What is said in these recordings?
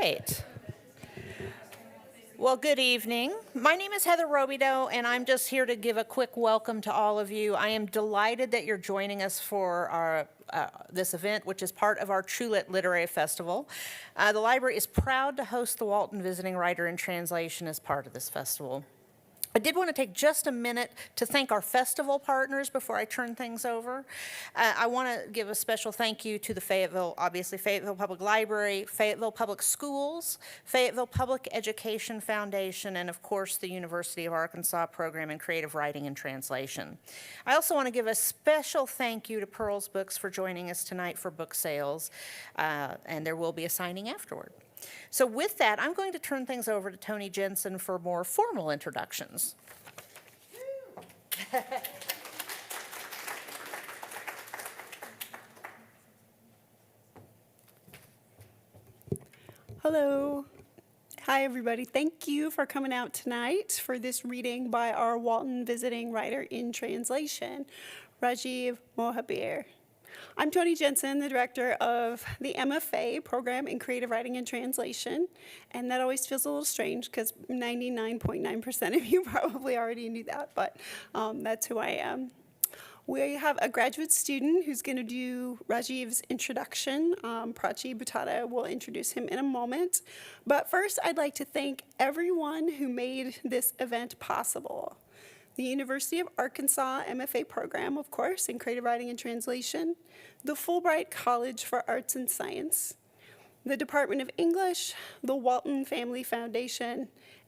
right. Well, good evening. My name is Heather Robidoux, and I'm just here to give a quick welcome to all of you. I am delighted that you're joining us for our this event, which is part of our TrueLit Literary Festival. The library is proud to host the Walton Visiting Writer in Translation as part of this festival. I did want to take just a minute to thank our festival partners before I turn things over. I want to give a special thank you to the Fayetteville Public Library, Fayetteville Public Schools, Fayetteville Public Education Foundation, and of course the University of Arkansas Program in Creative Writing and Translation. I also want to give a special thank you to Pearl's Books for joining us tonight for book sales, and there will be a signing afterward. So with that, I'm going to turn things over to Tony Jensen for more formal introductions. Hello. Hi, everybody. Thank you for coming out tonight for this reading by our Walton Visiting Writer in Translation, Rajiv Mohabir. I'm Tony Jensen, the director of the MFA program in Creative Writing and Translation, and that always feels a little strange because 99.9% of you probably already knew that, but that's who I am. We have a graduate student who's going to do Rajiv's introduction. Prachi Bhattacharya will introduce him in a moment. But first, I'd like to thank everyone who made this event possible. The University of Arkansas MFA program, of course, in Creative Writing and Translation, the Fulbright College for Arts and Science, the Department of English, the Walton Family Foundation,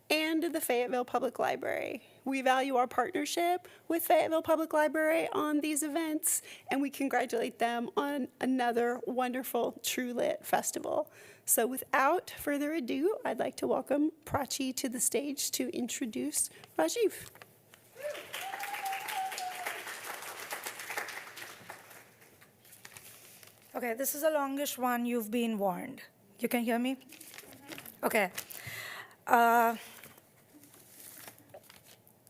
and the Fayetteville Public Library. We value our partnership with Fayetteville Public Library on these events, and we congratulate them on another wonderful TrueLit Festival. So without further ado, I'd like to welcome Prachi to the stage to introduce Rajiv. Okay, this is a longish one. You've been warned. You can hear me? Okay.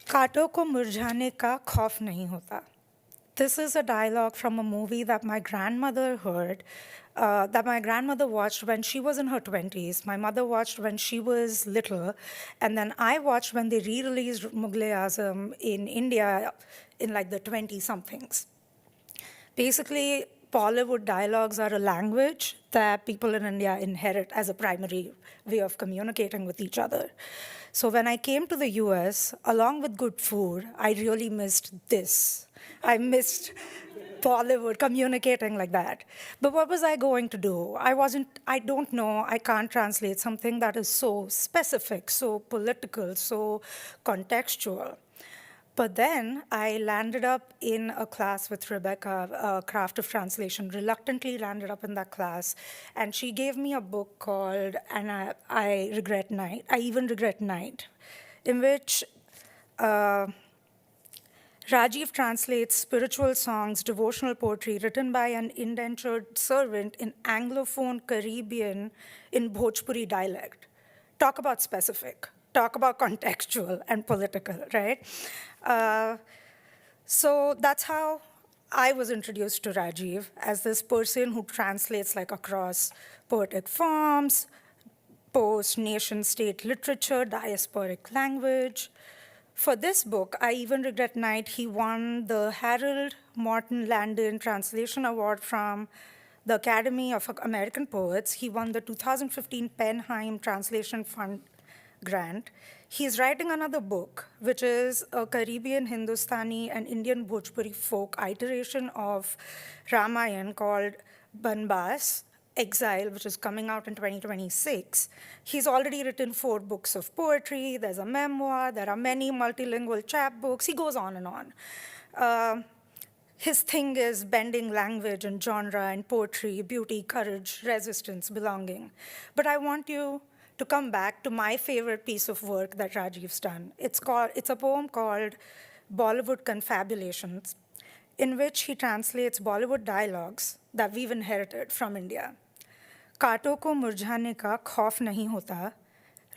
कांटों को मुरझाने का खौफ नहीं होता. This is a dialogue from a movie that my grandmother heard, that my grandmother watched when she was in her 20s. My mother watched when she was little, and then I watched when they re-released Mughal-e-Azam in India in like the 20-somethings. Basically, Bollywood dialogues are a language that people in India inherit as a primary way of communicating with each other. So when I came to the US, along with good food, I really missed this. I missed Bollywood communicating like that. But what was I going to do? I don't know, I can't translate something that is so specific, so political, so contextual. But then I landed up in a class with Rebecca, a craft of translation, reluctantly landed up in that class. And she gave me a book called I Even Regret Night, in which Rajiv translates spiritual songs, devotional poetry written by an indentured servant in Anglophone Caribbean in Bhojpuri dialect. Talk about specific. Talk about contextual and political, right? So that's how I was introduced to Rajiv, as this person who translates like across poetic forms, post-nation-state literature, diasporic language. For this book, I Even Regret Night, he won the Harold Morton Landon Translation Award from the Academy of American Poets. He won the 2015 Penheim Translation Fund grant. He's writing another book, which is a Caribbean, Hindustani, and Indian Bhojpuri folk iteration of Ramayana called Banbas, Exile, which is coming out in 2026. He's already written 4 books of poetry. There's a memoir. There are many multilingual chapbooks. He goes on and on. His thing is bending language and genre and poetry, beauty, courage, resistance, belonging. But I want you to come back to my favorite piece of work that Rajiv's done. It's a poem called Bollywood Confabulations, in which he translates Bollywood dialogues that we've inherited from India. कांटों को मुरझाने का खौफ नहीं होता,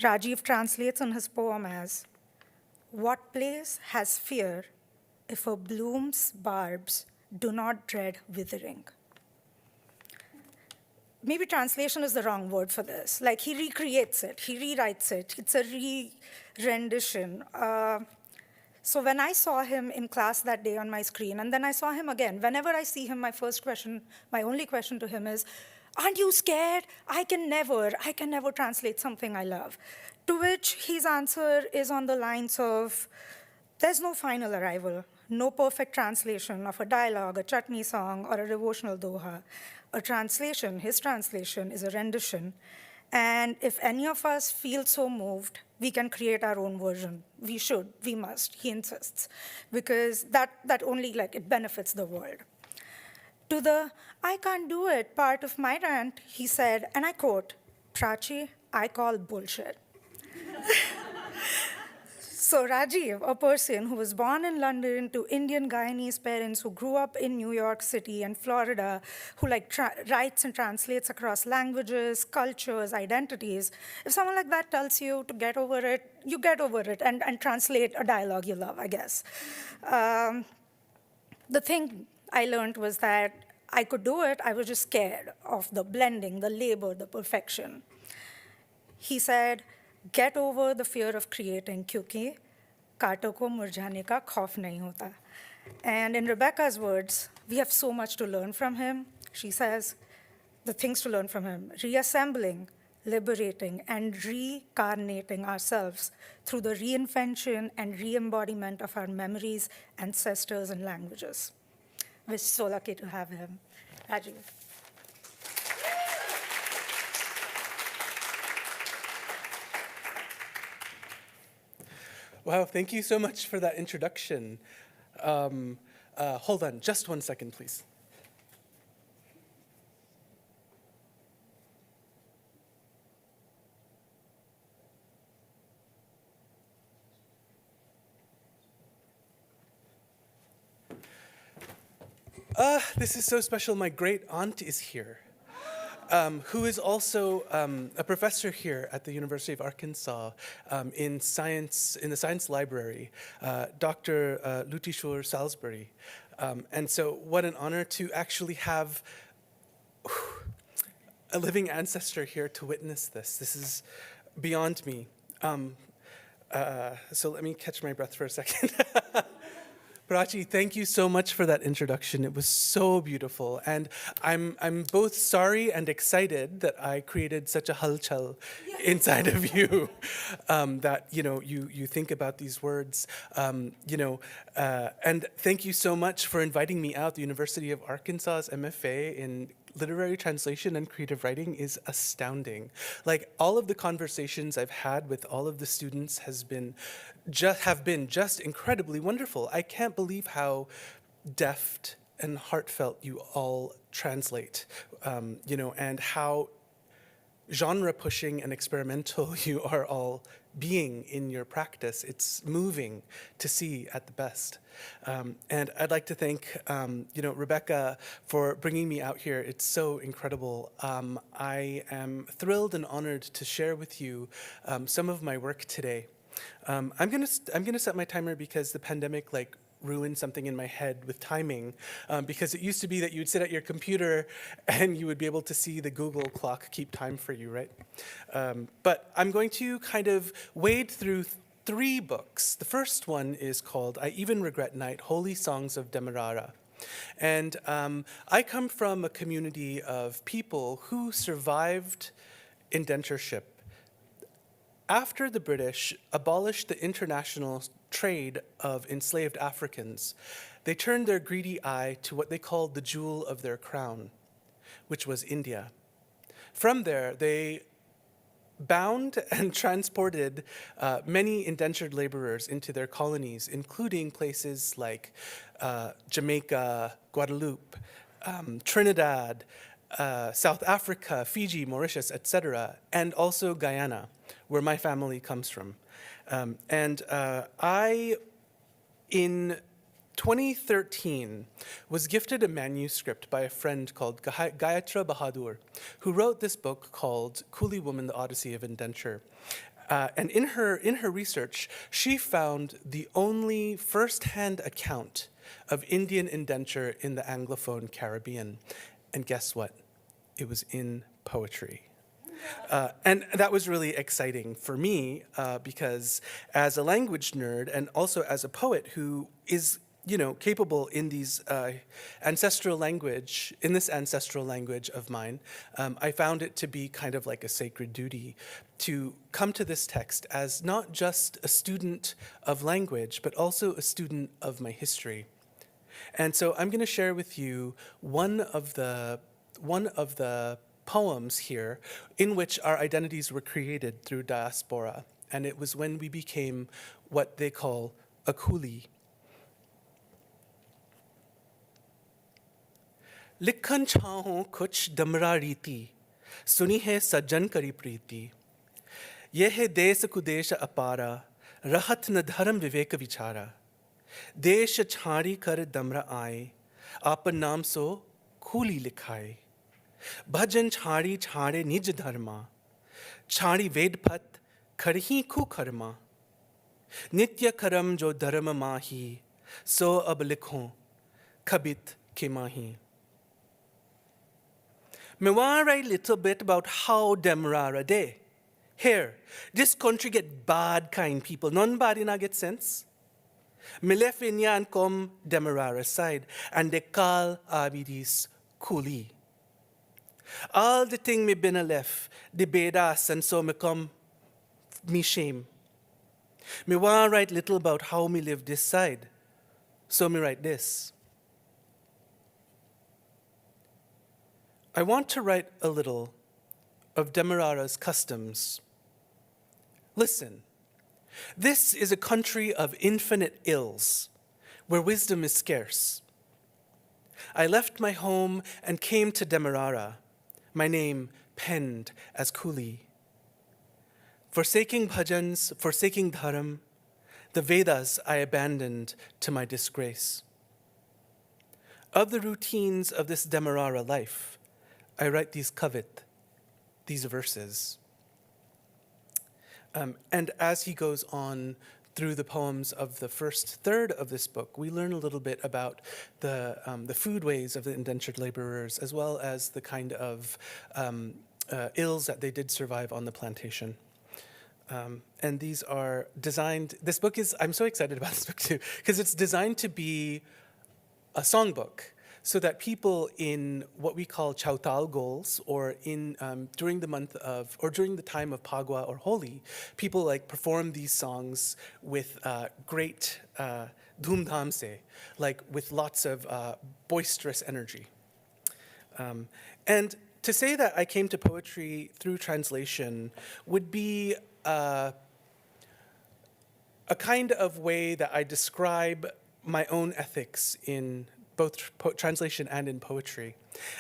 Rajiv translates in his poem as, what place has fear if a bloom's barbs do not dread withering? maybe translation is the wrong word for this. Like he recreates it, he rewrites it. It's a re-rendition. So when I saw him in class that day on my screen, and then I saw him again, whenever I see him, my first question, my only question to him is, aren't you scared? I can never translate something I love. To which his answer is on the lines of, there's no final arrival, no perfect translation of a dialogue, a chutney song, or a devotional doha. A translation, his translation, is a rendition. And if any of us feel so moved, we can create our own version. We should, we must, he insists, because that only, it benefits the world. To the I can't do it part of my rant, he said, and I quote, Prachi, I call bullshit. So Rajiv, a person who was born in London to Indian Guyanese parents who grew up in New York City and Florida, who writes and translates across languages, cultures, identities, if someone like that tells you to get over it, you get over it and translate a dialogue you love, I guess. The thing I learned was that I could do it, I was just scared of the blending, the labor, the perfection. He said, get over the fear of creating, क्योंकि कांटों को मुरझाने का खौफ नहीं होता. And in Rebecca's words, we have so much to learn from him. She says, the things to learn from him, reassembling, liberating, and reincarnating ourselves through the reinvention and re-embodiment of our memories, ancestors, and languages. We're so lucky to have him. Rajiv. Wow, thank you so much for that introduction. Hold on, just 1 second, please. This is so special. My great aunt is here, who is also a professor here at the University of Arkansas in the science library, Dr. Lutishore Salisbury. And so what an honor to actually have a living ancestor here to witness this. This is beyond me. So let me catch my breath for a second. Prachi, thank you so much for that introduction. It was so beautiful. And I'm both sorry and excited that I created such a halchal inside of you, that, you think about these words, and thank you so much for inviting me out. The University of Arkansas's MFA in literary translation and creative writing is astounding. Like, all of the conversations I've had with all of the students have been just incredibly wonderful. I can't believe how deft and heartfelt you all translate, and how genre-pushing and experimental you are all being in your practice. It's moving to see at the best. And I'd like to thank, Rebecca for bringing me out here. It's so incredible. I am thrilled and honored to share with you some of my work today. I'm gonna set my timer because the pandemic ruined something in my head with timing, because it used to be that you'd sit at your computer and you would be able to see the Google clock keep time for you, right? But I'm going to kind of wade through 3 books. The first one is called I Even Regret Night, Holy Songs of Demerara. And I come from a community of people who survived indentureship after the British abolished the international trade of enslaved Africans. They turned their greedy eye to what they called the jewel of their crown, which was India. From there, they bound and transported many indentured laborers into their colonies, including places like Jamaica, Guadeloupe, Trinidad, South Africa, Fiji, Mauritius, etc., and also Guyana, where my family comes from. I, in 2013, was gifted a manuscript by a friend called Gayatri Bahadur, who wrote this book called Coolie Woman, The Odyssey of Indenture. And in her research, she found the only first-hand account of Indian indenture in the Anglophone Caribbean. And guess what? It was in poetry. And that was really exciting for me because as a language nerd and also as a poet who is, capable in these ancestral language, in this ancestral language of mine, I found it to be kind of like a sacred duty to come to this text as not just a student of language, but also a student of my history. And so I'm going to share with you one of the poems here in which our identities were created through diaspora. And it was when we became what they call a coolie. लिखन छाहों कुछ दमरा रीति सुनी है सज्जन करी प्रीति यह है देश कुदेश अपारा रहत न धर्म विवेक विचारा देश छाड़ी कर दमरा आए आपन नाम सो खूली लिखाए भजन छाड़ी छाड़े निज धर्मा छाड़ी वेद पथ खरही खू खरमा नित्य करम जो धर्म माही सो अब लिखों खबित के माही Me want to write a little bit about how Demerara day. Here, this country get bad kind people. Nobody not get sense. Me left in yan come Demerara side, and they call Abidis coolie. All the thing me been a left, the bedas, and so me come me shame. Me want to write little about how me live this side. So me write this. I want to write a little of Demerara's customs. Listen, this is a country of infinite ills, where wisdom is scarce. I left my home and came to Demerara, my name penned as Coolie. Forsaking bhajans, forsaking dharam, the Vedas I abandoned to my disgrace. Of the routines of this Demerara life, I write these kavit, these verses. And as he goes on through the poems of the first third of this book, we learn a little bit about the foodways of the indentured laborers, as well as the kind of ills that they did survive on the plantation. And these are designed, this book is, I'm so excited about this book too, because it's designed to be a songbook, so that people in what we call Chautal goals, or in during the month of, or during the time of Pagwa or Holi, people like perform these songs with great dhum-dham se, like with lots of boisterous energy. And to say that I came to poetry through translation would be a kind of way that I describe my own ethics in both translation and in poetry.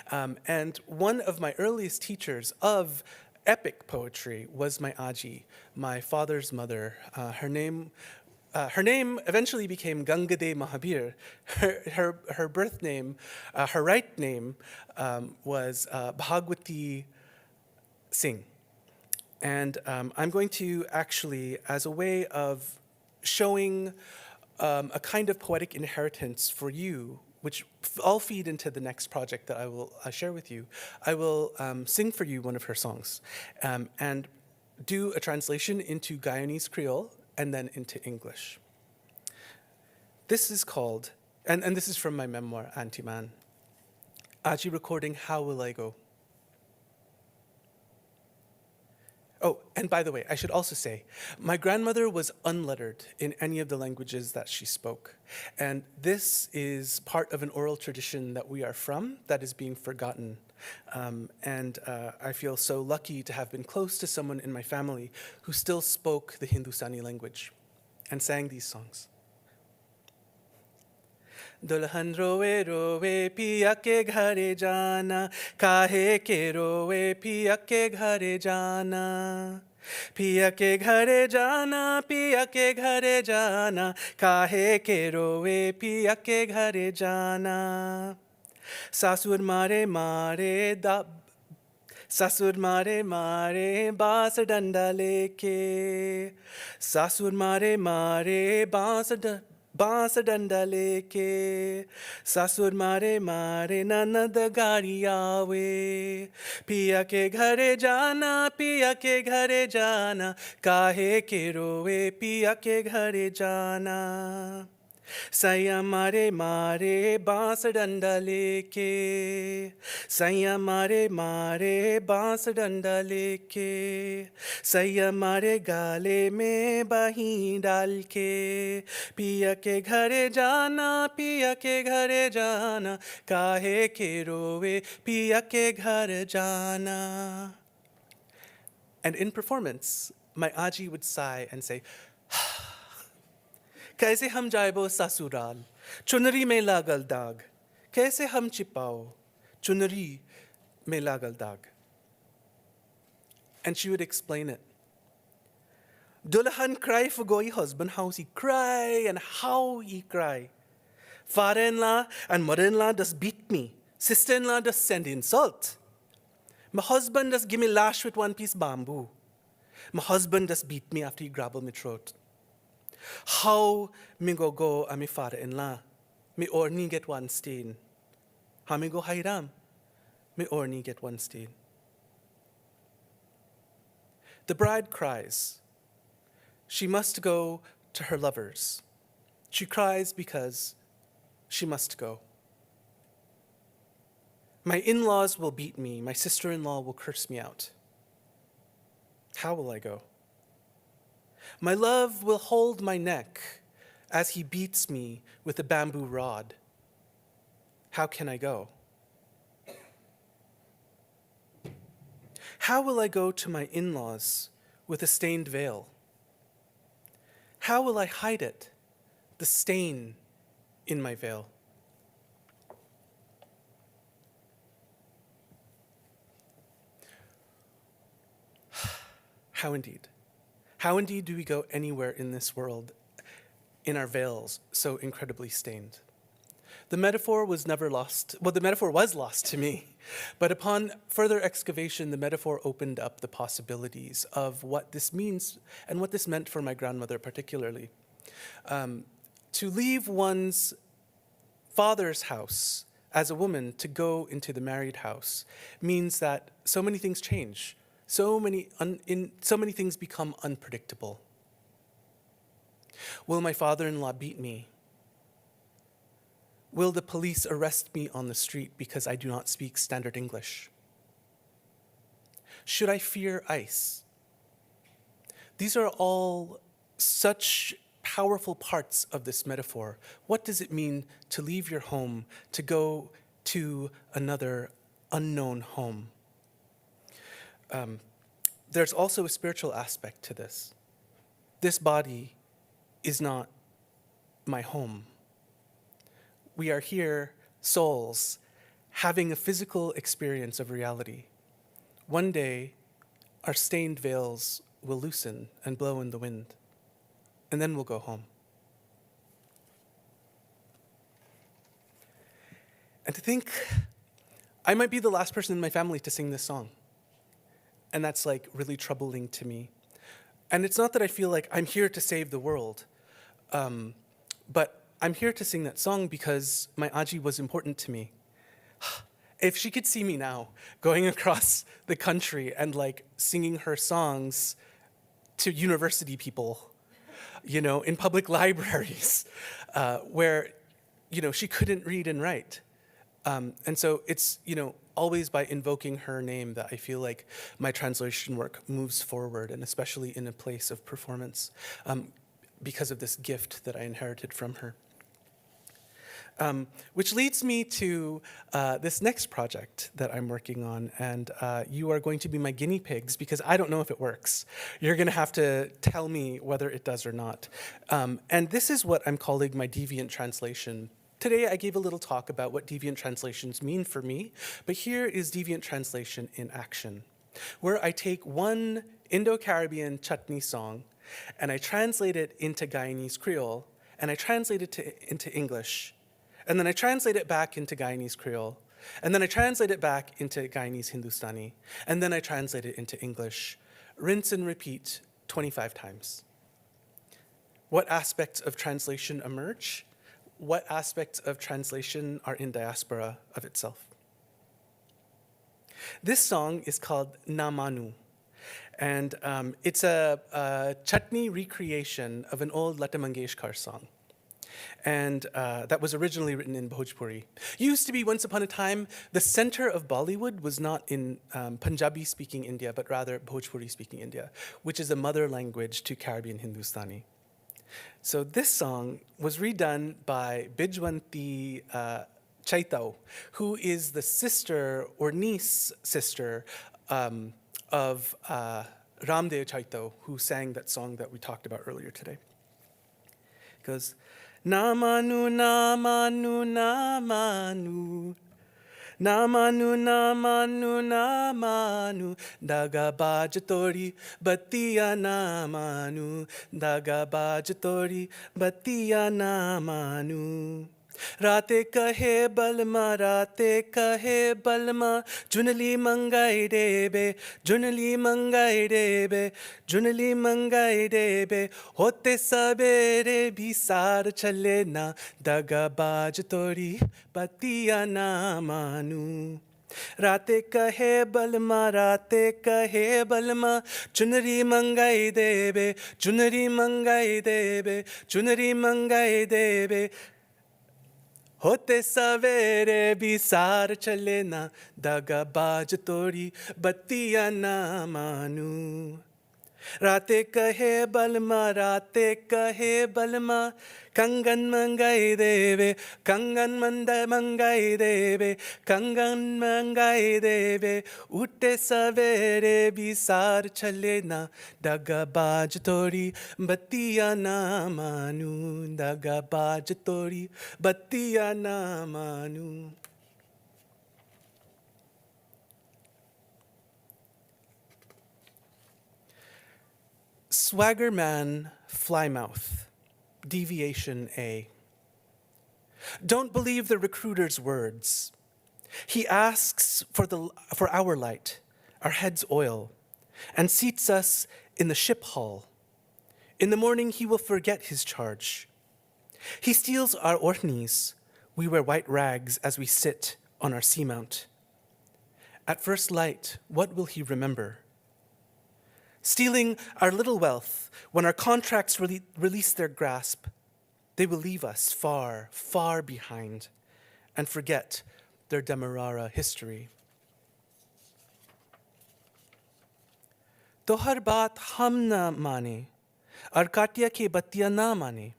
And one of my earliest teachers of epic poetry was my Aji, my father's mother. Her name eventually became Gangade Mohabir. Her birth name, her right name was Bhagwati Singh. And I'm going to actually, as a way of showing a kind of poetic inheritance for you, which all feed into the next project that I will share with you, I will sing for you one of her songs and do a translation into Guyanese Creole and then into English. This is called, and this is from my memoir, Anti-Man. Aji recording, How Will I Go? Oh, and by the way, I should also say, my grandmother was unlettered in any of the languages that she spoke. And this is part of an oral tradition that we are from that is being forgotten. And I feel so lucky to have been close to someone in my family who still spoke the Hindustani language and sang these songs. दुल्हन रोवे रोवे पिया के घरे जाना काहे के रोवे पिया के घरे जाना पिया के घरे जाना पिया के घरे जाना काहे के रोवे पिया के घरे जाना सासुर मारे मारे दाब सासुर मारे मारे बांस डंडा लेके सासुर मारे मारे बांस डंडा लेके सासुर मारे मारे ननद गाड़ी आवे पिया के घरे जाना काहे के रोवे पिया के घरे जाना सैया मारे मारे बांस डंडा लेके सैया मारे मारे बांस डंडा लेके सैया मारे गाले में बाही डाल के पिया के घरे जाना काहे के रोवे पिया के घर जाना. And in performance, my Aji would sigh and say, कैसे हम जाएबो ससुराल चुनरी में लागल दाग कैसे हम छिपाओ चुनरी में लागल दाग. And she would explain it. Dulahan cry for goy husband, how he cry and how he cry. Father-in-law and mother-in-law does beat me. Sister-in-law does send insult. My husband does give me lash with one piece bamboo. My husband does beat me after he grabble my throat. How me go a me father-in-law? Me orni get one stain. How me go Hiram? Me orni get one stain. The bride cries. She must go to her lovers. She cries because she must go. My in-laws will beat me. My sister-in-law will curse me out. How will I go? My love will hold my neck as he beats me with a bamboo rod. How can I go? How will I go to my in-laws with a stained veil? How will I hide it, the stain in my veil? How indeed? How indeed do we go anywhere in this world in our veils so incredibly stained? The metaphor was never lost. Well, the metaphor was lost to me. But upon further excavation, the metaphor opened up the possibilities of what this means and what this meant for my grandmother particularly. To leave one's father's house as a woman to go into the married house means that so many things change. So many things become unpredictable. Will my father-in-law beat me? Will the police arrest me on the street because I do not speak standard English? Should I fear ICE? These are all such powerful parts of this metaphor. What does it mean to leave your home, to go to another unknown home? There's also a spiritual aspect to this. This body is not my home. We are here, souls, having a physical experience of reality. One day, our stained veils will loosen and blow in the wind, and then we'll go home. And to think, I might be the last person in my family to sing this song. And that's like really troubling to me. And it's not that I feel like I'm here to save the world, but I'm here to sing that song because my Aji was important to me. If she could see me now going across the country and like singing her songs to university people, you know, in public libraries, where, you know, she couldn't read and write. And so it's, you know, always by invoking her name that I feel like my translation work moves forward, and especially in a place of performance, because of this gift that I inherited from her. Which leads me to this next project that I'm working on, and you are going to be my guinea pigs because I don't know if it works. You're going to have to tell me whether it does or not. And this is what I'm calling my deviant translation. Today I gave a little talk about what deviant translations mean for me, but here is deviant translation in action, where I take one Indo-Caribbean chutney song and I translate it into Guyanese Creole, and I translate it into English, and then I translate it back into Guyanese Creole, and then I translate it back into Guyanese Hindustani, and then I translate it into English. Rinse and repeat 25 times. What aspects of translation emerge? What aspects of translation are in diaspora of itself? This song is called Na Manu, and it's a chutney recreation of an old Lata Mangeshkar song. And that was originally written in Bhojpuri. Used to be, once upon a time, the center of Bollywood was not in Punjabi-speaking India, but rather Bhojpuri-speaking India, which is a mother language to Caribbean Hindustani. So this song was redone by Bijwanti Chaitau, who is the sister or niece sister of Ramdev Chaitau, who sang that song that we talked about earlier today. It goes, Na manu, na manu, na manu. Na manu, na manu, na manu. Daga baj tori, batiya na manu. Daga baj tori, batiya na manu. राते कहे बलमा राते कहे बलमा जुनली मंगाई देबे जुनली मंगाई देबे जुनली मंगाई देबे होते सवेरे भी सार चले ना दगाबाज तोरी बतिया ना मानू राते कहे बलमा चुनरी मंगाई देबे चुनरी मंगाई देबे चुनरी मंगाई देबे होते सवेरे भी सार चले ना दगाबाज तोरी बत्तियां ना मानू राते कहे बलमा कंगन मंगाई देवे कंगन मंगाई देवे कंगन मंगाई देवे उठे सवेरे भी सार चले ना दगाबाज तोरी बत्तियां ना मानू दगाबाज तोरी बत्तियां ना मानू Swagger Man, Flymouth, Deviation A. Don't believe the recruiter's words. He asks for our light, our heads oil, and seats us in the ship hall. In the morning, he will forget his charge. He steals our orthnies. We wear white rags as we sit on our seamount. At first light, what will he remember? Stealing our little wealth, when our contracts release their grasp, they will leave us far, far behind and forget their Demerara history. Tohar baat hum na mane, Arkatiya ke battiya na mane.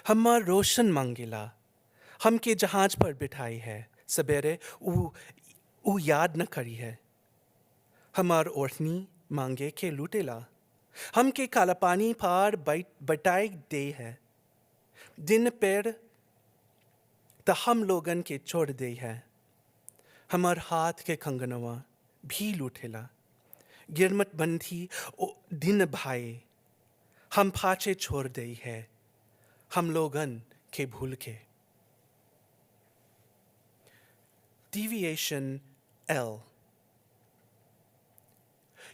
Hammar roshan mangila, hum ke jahaj par bithai hai, sabere u yaad na kari hai. Hammar orthni मांगे के लूटेला हम के काला पानी पार बटाई दे है दिन पेड़ त हम लोगन के छोड़ दे है हमार हाथ के कंगनवा भी लूटेला गिरमत बंधी दिन भाई हम फाचे छोड़ दे है हम लोगन के भूल के Deviation L.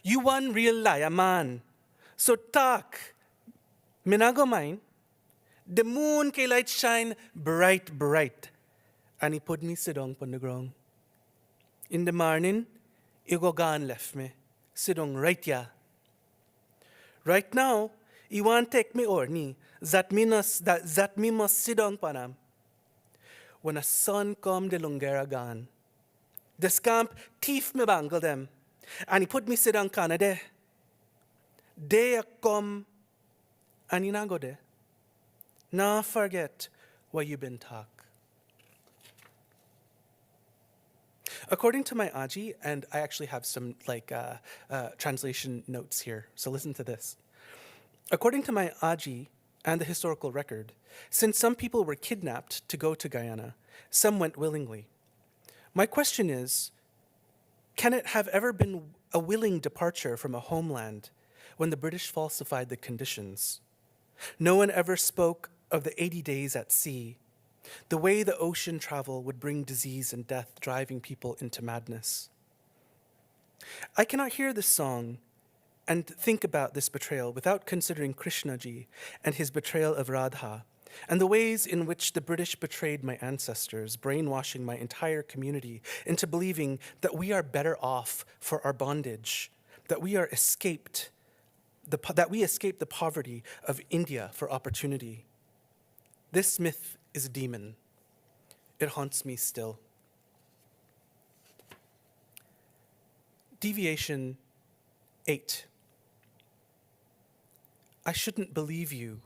You one real liar man. So talk. Minago mine. The moon ke light shine bright, bright. And he put me sidong on the ground. In the morning, Igo gan left me. Sidong right ya. Right now, you want take me or ni. That me must sidong panam. When a sun come de lungera gan. The scamp thief me bangle them. And he put me sit on Canada. Day come and you not go there. Now forget what you been talk. According to my Aji, and I actually have some translation notes here, so listen to this. According to my Aji and the historical record, since some people were kidnapped to go to Guyana, some went willingly. My question is, can it have ever been a willing departure from a homeland when the British falsified the conditions? No one ever spoke of the 80 days at sea, the way the ocean travel would bring disease and death, driving people into madness. I cannot hear this song and think about this betrayal without considering Krishnaji and his betrayal of Radha, and the ways in which the British betrayed my ancestors, brainwashing my entire community into believing that we are better off for our bondage, that we escaped the poverty of India for opportunity. This myth is a demon. It haunts me still. Deviation 8. I shouldn't believe you,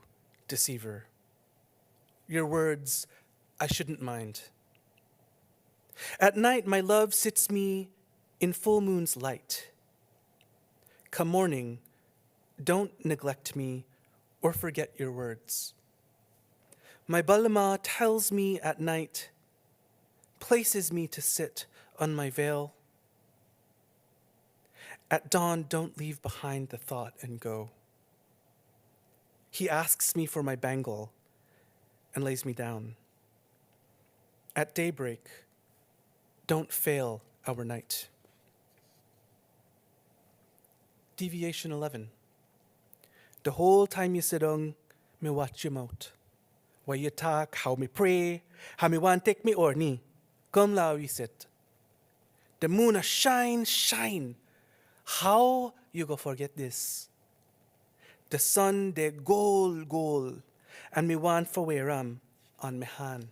deceiver. Your words I shouldn't mind. At night my love sits me in full moon's light. Come morning, don't neglect me or forget your words. My balama tells me at night, places me to sit on my veil. At dawn, don't leave behind the thought and go. He asks me for my bangle and lays me down. At daybreak, don't fail our night. Deviation 11. The whole time you sit on, me watch your mouth. While you talk, how me pray, how me want take me or ni. Come lao you sit. The moon a shine, shine. How you go forget this? The sun de gold, gold, and me want for wear on me hand.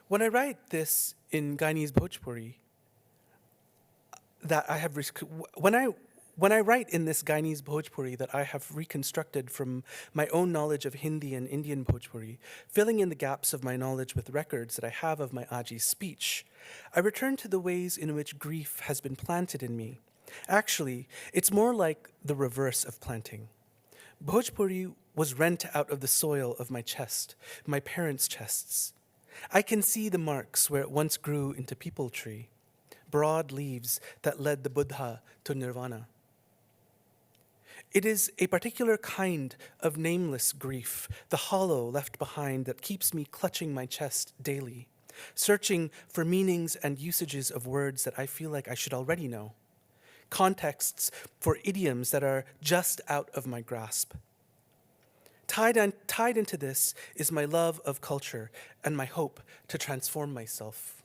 When I write this in Guyanese Bhojpuri, when I write in this Guyanese Bhojpuri that I have reconstructed from my own knowledge of Hindi and Indian Bhojpuri, filling in the gaps of my knowledge with records that I have of my Aji's speech, I return to the ways in which grief has been planted in me. Actually, it's more like the reverse of planting. Bhojpuri was rent out of the soil of my chest, my parents' chests. I can see the marks where it once grew into peepal tree, broad leaves that led the Buddha to nirvana. It is a particular kind of nameless grief, the hollow left behind that keeps me clutching my chest daily, searching for meanings and usages of words that I feel like I should already know, contexts for idioms that are just out of my grasp. Tied into this is my love of culture and my hope to transform myself.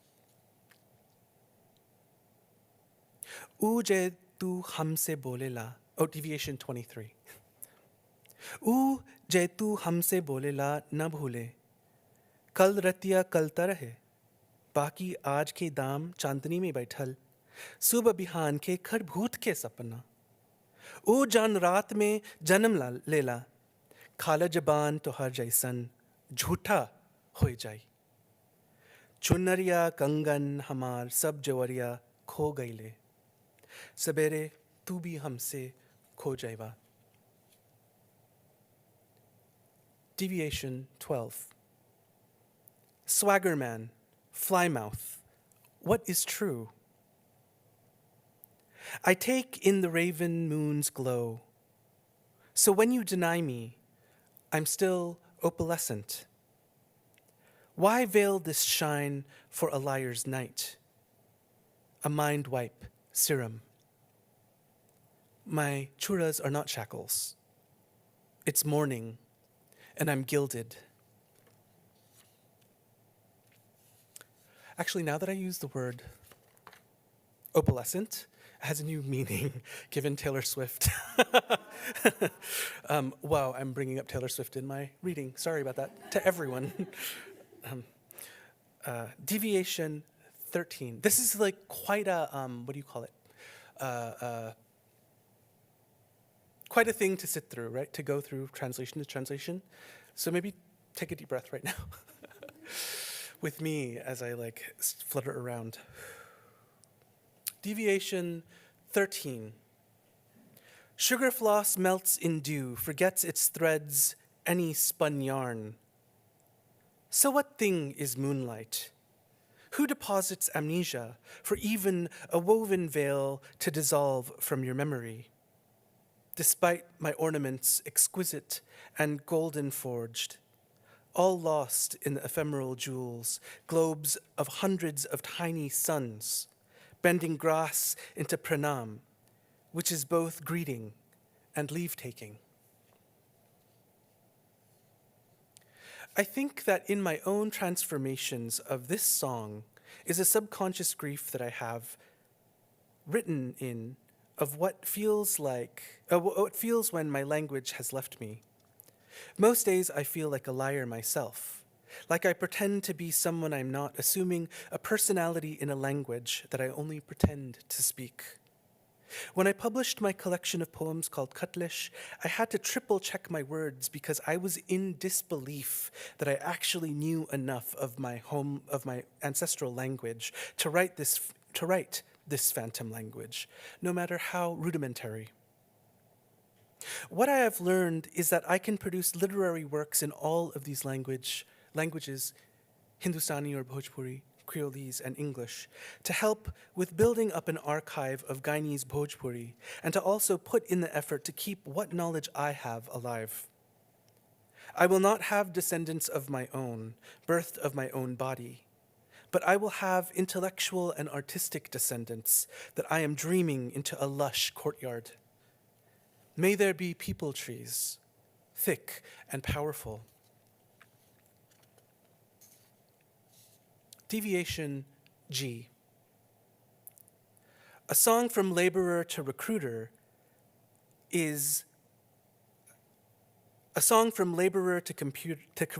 Uje tu hamse bolela. Oh, deviation 23. Je tu हमसे बोलेला न भूले कल रतिया कलता रहे बाकी आज के दाम चांदनी में बैठल सुबह बिहान के खर भूत के सपना ओ जान रात में जन्म लेला खाला जबान तो हर जैसन झूठा हो जाई चुनरिया कंगन हमार सब जवरिया खो गईले सवेरे तू भी हमसे खो जाएगा. Deviation 12. Swagger man, flymouth, what is true? I take in the raven moon's glow. So when you deny me, I'm still opalescent. Why veil this shine for a liar's night? A mind wipe serum. My churas are not shackles. It's morning, and I'm gilded. Actually, now that I use the word opalescent, it has a new meaning given Taylor Swift. Wow, I'm bringing up Taylor Swift in my reading. Sorry about that to everyone. Deviation 13. This is like quite a, what do you call it? Quite a thing to sit through, right? To go through translation to translation. So maybe take a deep breath right now with me as I flutter around. Deviation 13. Sugar floss melts in dew, forgets its threads, any spun yarn. So what thing is moonlight? Who deposits amnesia for even a woven veil to dissolve from your memory? Despite my ornaments exquisite and golden forged, all lost in the ephemeral jewels, globes of hundreds of tiny suns, bending grass into pranam, which is both greeting and leave-taking. I think that in my own transformations of this song is a subconscious grief that I have written in of what feels when my language has left me. Most days I feel like a liar myself, like I pretend to be someone I'm not, assuming a personality in a language that I only pretend to speak. When I published my collection of poems called Cutlish, I had to triple check my words because I was in disbelief that I actually knew enough of my ancestral language to write this phantom language, no matter how rudimentary. What I have learned is that I can produce literary works in all of these languages, Hindustani or Bhojpuri, Creolese, and English, to help with building up an archive of Guyanese Bhojpuri, and to also put in the effort to keep what knowledge I have alive. I will not have descendants of my own, birthed of my own body, but I will have intellectual and artistic descendants that I am dreaming into a lush courtyard. May there be people trees, thick and powerful. Deviation G. A song from laborer to recruiter is a song from laborer to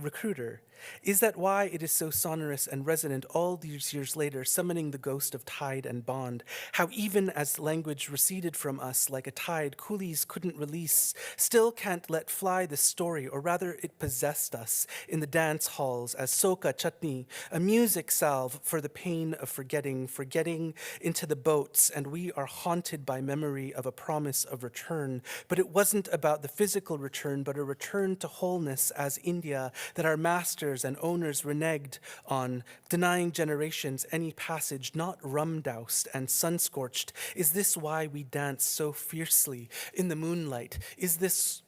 recruiter. Is that why it is so sonorous and resonant all these years later, summoning the ghost of tide and bond? How even as language receded from us like a tide coolies couldn't release, still can't let fly the story, or rather it possessed us in the dance halls as soca chutney, a music salve for the pain of forgetting into the boats, and we are haunted by memory of a promise of return. But it wasn't about the physical return, but a return to wholeness as India that our masters and owners reneged on, denying generations any passage not rum-doused and sun-scorched. Is this why we dance so fiercely in the moonlight? Is this...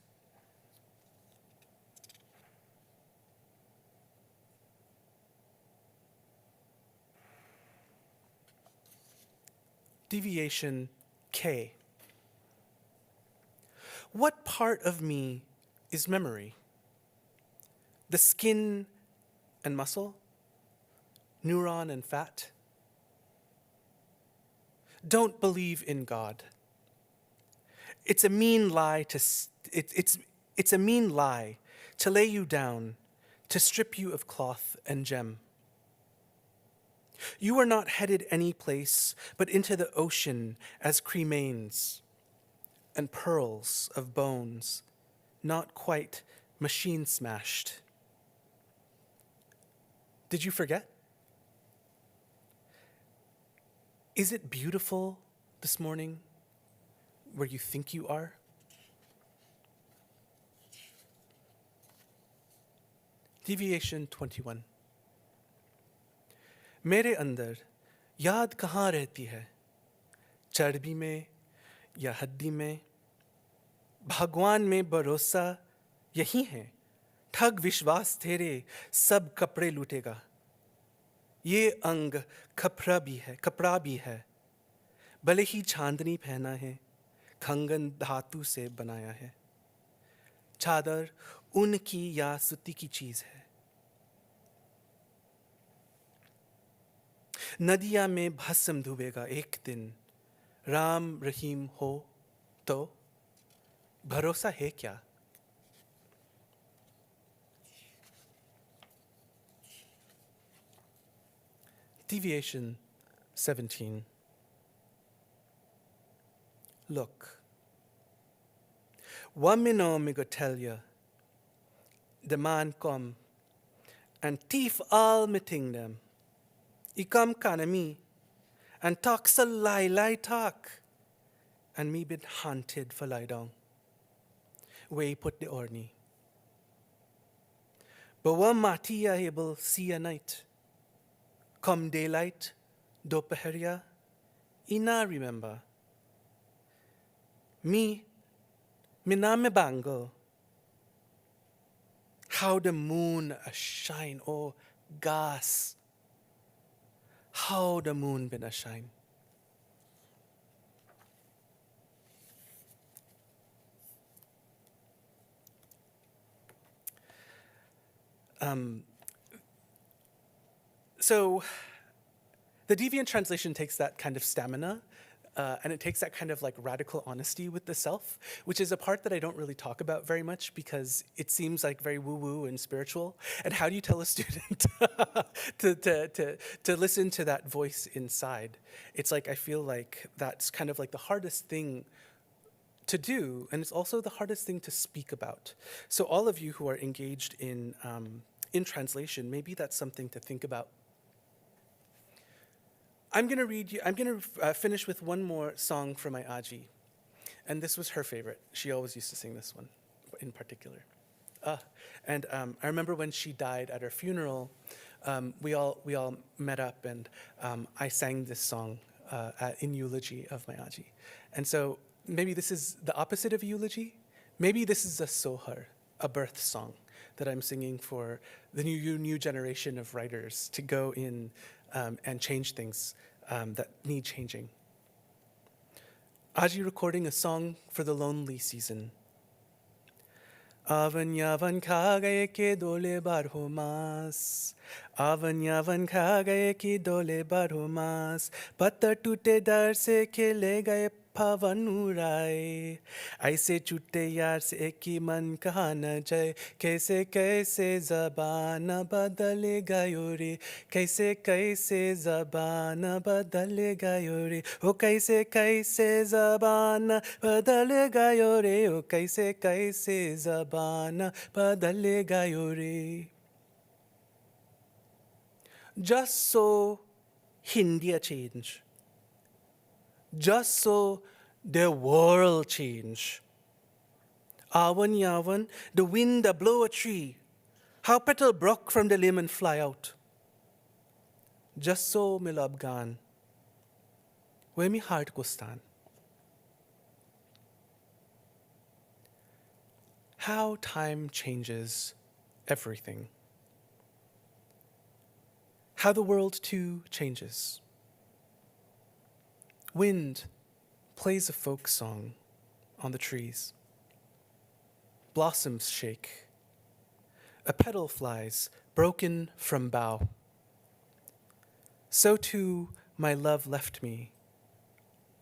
Deviation K. What part of me is memory? The skin and muscle? Neuron and fat? Don't believe in God. It's a mean lie it's a mean lie to lay you down, to strip you of cloth and gem. You are not headed any place but into the ocean as cremains and pearls of bones, not quite machine smashed. Did you forget? Is it beautiful this morning where you think you are? Deviation 21. मेरे अंदर याद कहाँ रहती है? चर्बी में या हड्डी में? भगवान में भरोसा यही है. ठग विश्वास तेरे सब कपड़े लूटेगा. ये अंग कपड़ा भी है. भले ही चांदनी पहना है, कंगन धातु से बनाया है. चादर ऊन की या सूती की चीज है. नदिया में भस्म डूबेगा एक दिन. राम रहीम हो तो भरोसा है क्या? Deviation 17. Look. Wamino migotelya, the man come, and thief all meeting them. Ikam kanami, and talk so lie talk, and me been hunted for lie down. Way put the orni. But one matiya able see a night. Come daylight, dopaheria, ina remember. Me name bango. How the moon a shine, oh gas. How the moon been a shine. So the deviant translation takes that kind of stamina, and it takes that kind of like radical honesty with the self, which is a part that I don't really talk about very much because it seems like very woo-woo and spiritual. And how do you tell a student to listen to that voice inside? It's like, I feel like that's kind of like the hardest thing to do, and it's also the hardest thing to speak about. So all of you who are engaged in translation, maybe that's something to think about. I'm going to finish with one more song from my Aji. And this was her favorite. She always used to sing this one in particular. And I remember when she died at her funeral, we all met up and I sang this song in eulogy of my Aji. And so maybe this is the opposite of eulogy. Maybe this is a sohar, a birth song that I'm singing for the new generation of writers to go in and change things that need changing. Aji recording a song for the lonely season. Avan yavan kha gaye ke dole barho mas. Avan yavan kha gaye ki dole barho mas. Patta tute dar se khele gaye pavan urai. ऐसे छूटे यार से एक ही मन कहा न जाए. कैसे कैसे ज़बान बदलेगा यो रे. कैसे कैसे ज़बान बदलेगा यो रे. ओ कैसे कैसे ज़बान बदलेगा यो रे. ओ कैसे कैसे ज़बान बदलेगा यो रे. Just so India change. Just so the world change. Avan yavan, the wind that blow a tree, how petal broke from the limb and fly out. Just so milab gan, where mi heart ko stan. How time changes everything. How the world too changes. Wind plays a folk song on the trees. Blossoms shake. A petal flies, broken from bough. So too my love left me,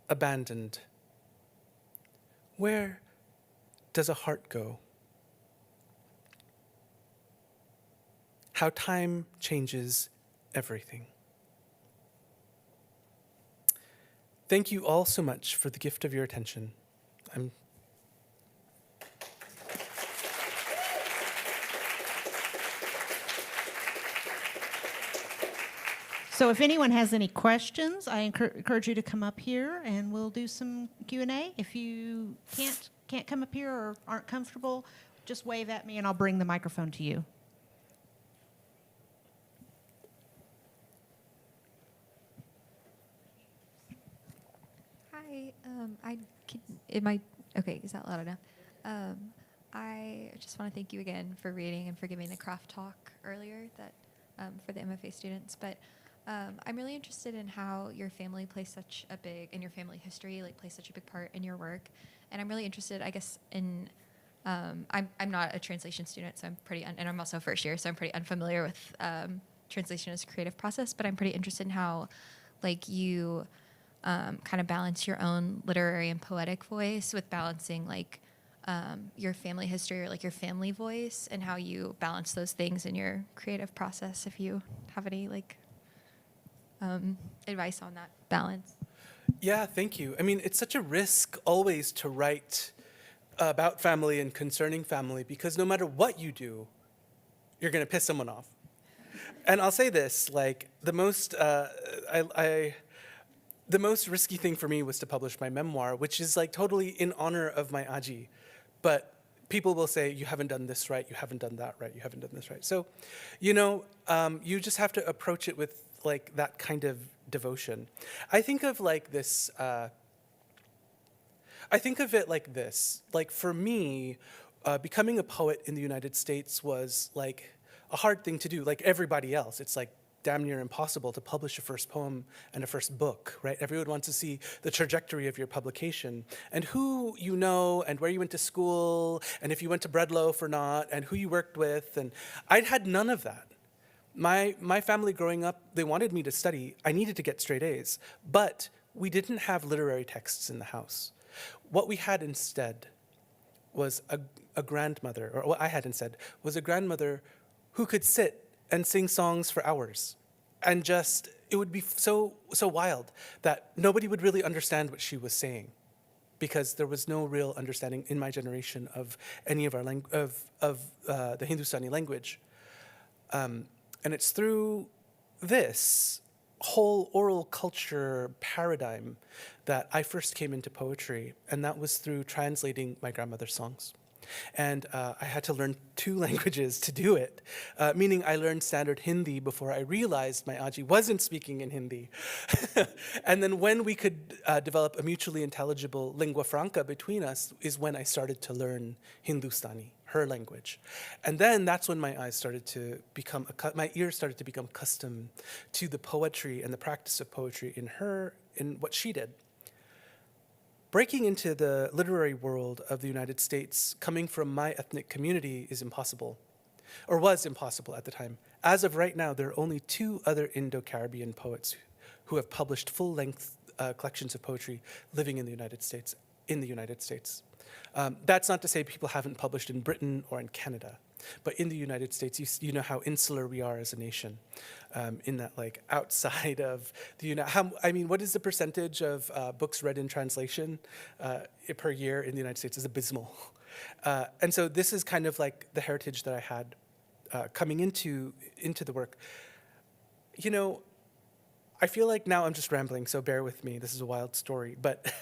abandoned. Where does a heart go? How time changes everything. Thank you all so much for the gift of your attention. So if anyone has any questions, I encourage you to come up here and we'll do some Q&A. If you can't come up here or aren't comfortable, just wave at me and I'll bring the microphone to you. Hi, okay, is that loud enough? I just want to thank you again for reading and for giving the craft talk earlier that for the MFA students. But I'm really interested in how your family plays and your family history plays such a big part in your work. And I'm really interested, I guess, in I'm not a translation student, so I'm and I'm also first year, so I'm pretty unfamiliar with translation as a creative process. But I'm pretty interested in how you kind of balance your own literary and poetic voice with balancing your family history or your family voice, and how you balance those things in your creative process. If you have any advice on that balance. Yeah, thank you. I mean, it's such a risk always to write about family and concerning family because no matter what you do, you're going to piss someone off. And I'll say this, the most risky thing for me was to publish my memoir, which is totally in honor of my Aji. But people will say, you haven't done this right, you haven't done that right, you haven't done this right. So, you just have to approach it with that kind of devotion. I think of this, I think of it like this. For me, becoming a poet in the United States was a hard thing to do. Like everybody else, it's damn near impossible to publish a first poem and a first book, right? Everyone wants to see the trajectory of your publication and who you know and where you went to school and if you went to Breadloaf or not and who you worked with. And I'd had none of that. My family growing up, they wanted me to study. I needed to get straight A's, but we didn't have literary texts in the house. What we had instead was a grandmother, or what I had instead was a grandmother who could sit and sing songs for hours. And just, it would be so wild that nobody would really understand what she was saying because there was no real understanding in my generation of any of our the Hindustani language. And it's through this whole oral culture paradigm that I first came into poetry, and that was through translating my grandmother's songs. And I had to learn 2 languages to do it, meaning I learned standard Hindi before I realized my Aji wasn't speaking in Hindi. And then when we could develop a mutually intelligible lingua franca between us is when I started to learn Hindustani, her language. And then that's when my ears started to become accustomed to the poetry and the practice of poetry in what she did. Breaking into the literary world of the United States, coming from my ethnic community, is impossible, or was impossible at the time. As of right now, there are only 2 other Indo-Caribbean poets who have published full-length collections of poetry living in the United States. That's not to say people haven't published in Britain or in Canada, but in the United States, you know how insular we are as a nation, in that like outside of the what is the percentage of books read in translation per year in the United States is abysmal. And so this is kind of like the heritage that I had coming into the work. You know, I feel like now I'm just rambling, so bear with me. This is a wild story. But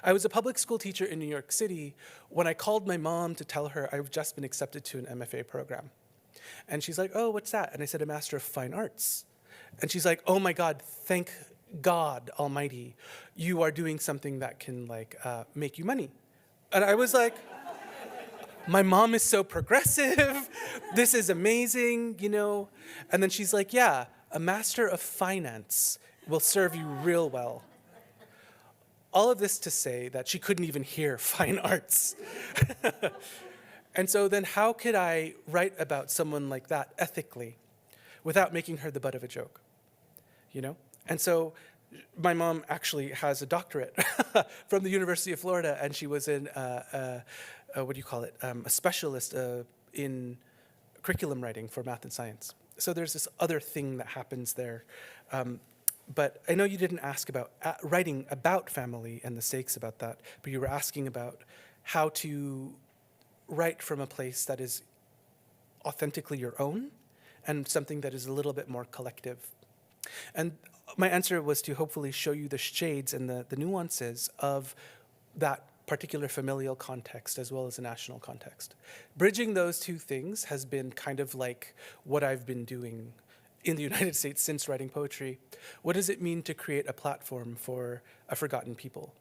I was a public school teacher in New York City when I called my mom to tell her I've just been accepted to an MFA program. And she's like, oh, what's that? And I said, a Master of Fine Arts. And she's like, oh my God, thank God Almighty, you are doing something that can make you money. And I was like, my mom is so progressive. This is amazing, you know? And then she's like, yeah, a Master of Finance will serve you real well. All of this to say that she couldn't even hear fine arts. And so then how could I write about someone like that ethically without making her the butt of a joke, you know? And so my mom actually has a doctorate from the University of Florida, and she was in, a specialist in curriculum writing for math and science. So there's this other thing that happens there. But I know you didn't ask about writing about family and the stakes about that, but you were asking about how to write from a place that is authentically your own and something that is a little bit more collective. And my answer was to hopefully show you the shades and the nuances of that particular familial context as well as a national context. Bridging those 2 things has been kind of like what I've been doing in the United States since writing poetry. What does it mean to create a platform for a forgotten people?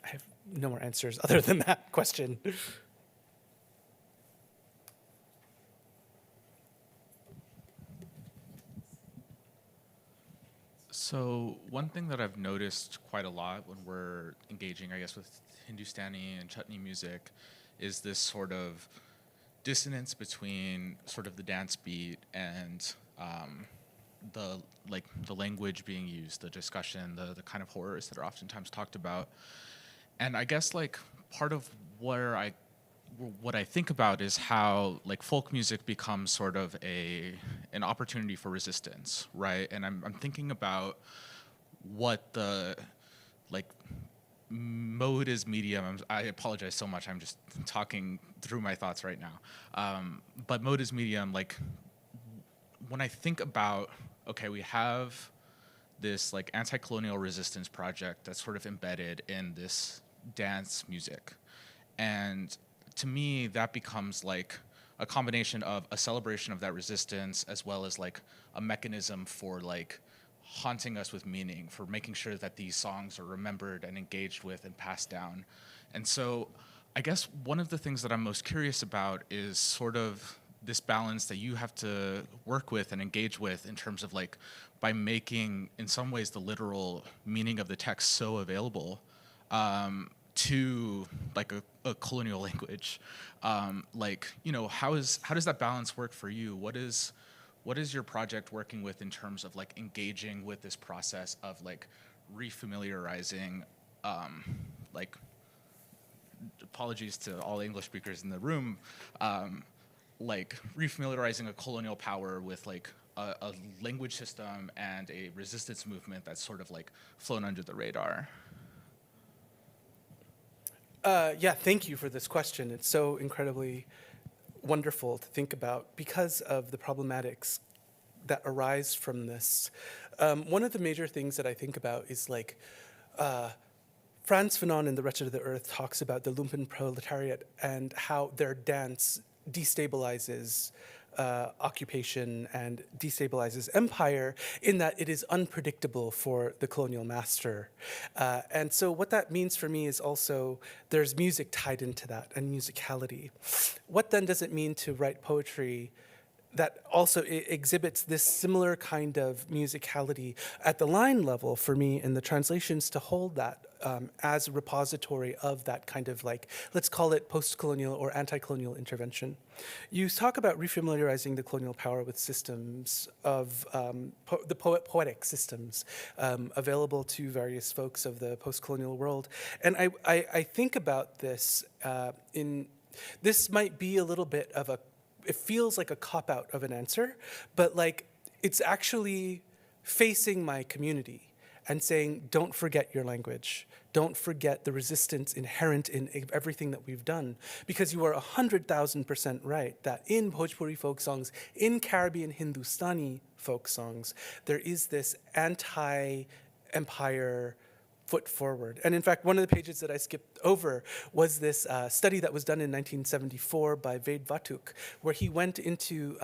I have no more answers other than that question. So one thing that I've noticed quite a lot when we're engaging, I guess, with Hindustani and chutney music is this sort of dissonance between sort of the dance beat and the language being used, the discussion, the kind of horrors that are oftentimes talked about. And I guess like part of what I think about is how like folk music becomes sort of an opportunity for resistance, right? And I'm thinking about what the like mode is medium. I apologize so much. I'm just talking through my thoughts right now. But mode is medium. Like when I think about, okay, we have this like anti-colonial resistance project that's sort of embedded in this dance music. And to me, that becomes like a combination of a celebration of that resistance as well as like a mechanism for like haunting us with meaning, for making sure that these songs are remembered and engaged with and passed down. And so I guess one of the things that I'm most curious about is sort of this balance that you have to work with and engage with in terms of like by making in some ways the literal meaning of the text so available to like a colonial language. Like, you know, how does that balance work for you? What is your project working with in terms of like engaging with this process of like refamiliarizing, like, apologies to all English speakers in the room, like refamiliarizing a colonial power with like a language system and a resistance movement that's sort of like flown under the radar? Yeah, thank you for this question. It's so incredibly wonderful to think about because of the problematics that arise from this. One of the major things that I think about is like Frantz Fanon in The Wretched of the Earth talks about the lumpen proletariat and how their dance destabilizes occupation and destabilizes empire in that it is unpredictable for the colonial master. And so what that means for me is also there's music tied into that and musicality. What then does it mean to write poetry that also exhibits this similar kind of musicality at the line level for me in the translations to hold that as a repository of that kind of like, let's call it post-colonial or anti-colonial intervention. You talk about refamiliarizing the colonial power with systems of the poetic systems available to various folks of the post-colonial world. And I think about this this might be a little bit of it feels like a cop-out of an answer, but like it's actually facing my community and saying, don't forget your language. Don't forget the resistance inherent in everything that we've done. Because you are 100,000% right that in Bhojpuri folk songs, in Caribbean Hindustani folk songs, there is this anti-empire foot forward. And in fact, one of the pages that I skipped over was this study that was done in 1974 by Ved Vatuk, where he went into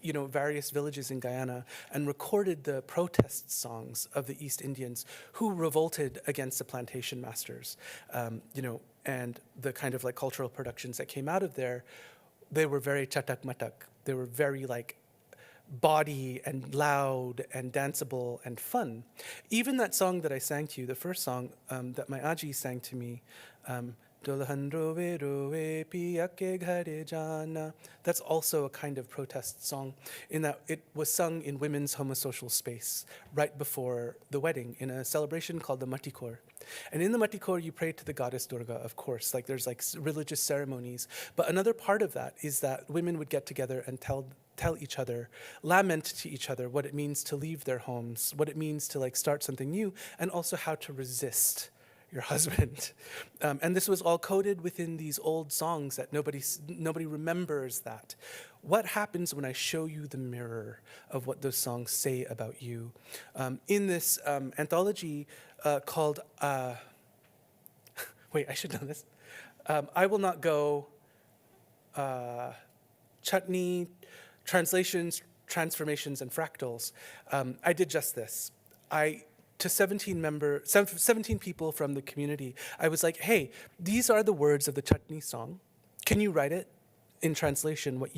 various villages in Guyana and recorded the protest songs of the East Indians who revolted against the plantation masters, and the kind of like cultural productions that came out of there. They were very chatak matak. They were very like body and loud and danceable and fun. Even that song that I sang to you, the first song that my Aji sang to me, that's also a kind of protest song in that it was sung in women's homosocial space right before the wedding in a celebration called the Matikor. And in the Matikor, you pray to the goddess Durga, of course, like there's like religious ceremonies. But another part of that is that women would get together and tell each other, lament to each other what it means to leave their homes, what it means to like start something new, and also how to resist your husband. And this was all coded within these old songs that nobody remembers that. What happens when I show you the mirror of what those songs say about you? In this anthology called, wait, I should know this. I Will Not Go, Chutney, Translations, Transformations, and Fractals. I did just this. To 17 people from the community, I was like, hey, these are the words of the Chutney song. Can you write it in translation, what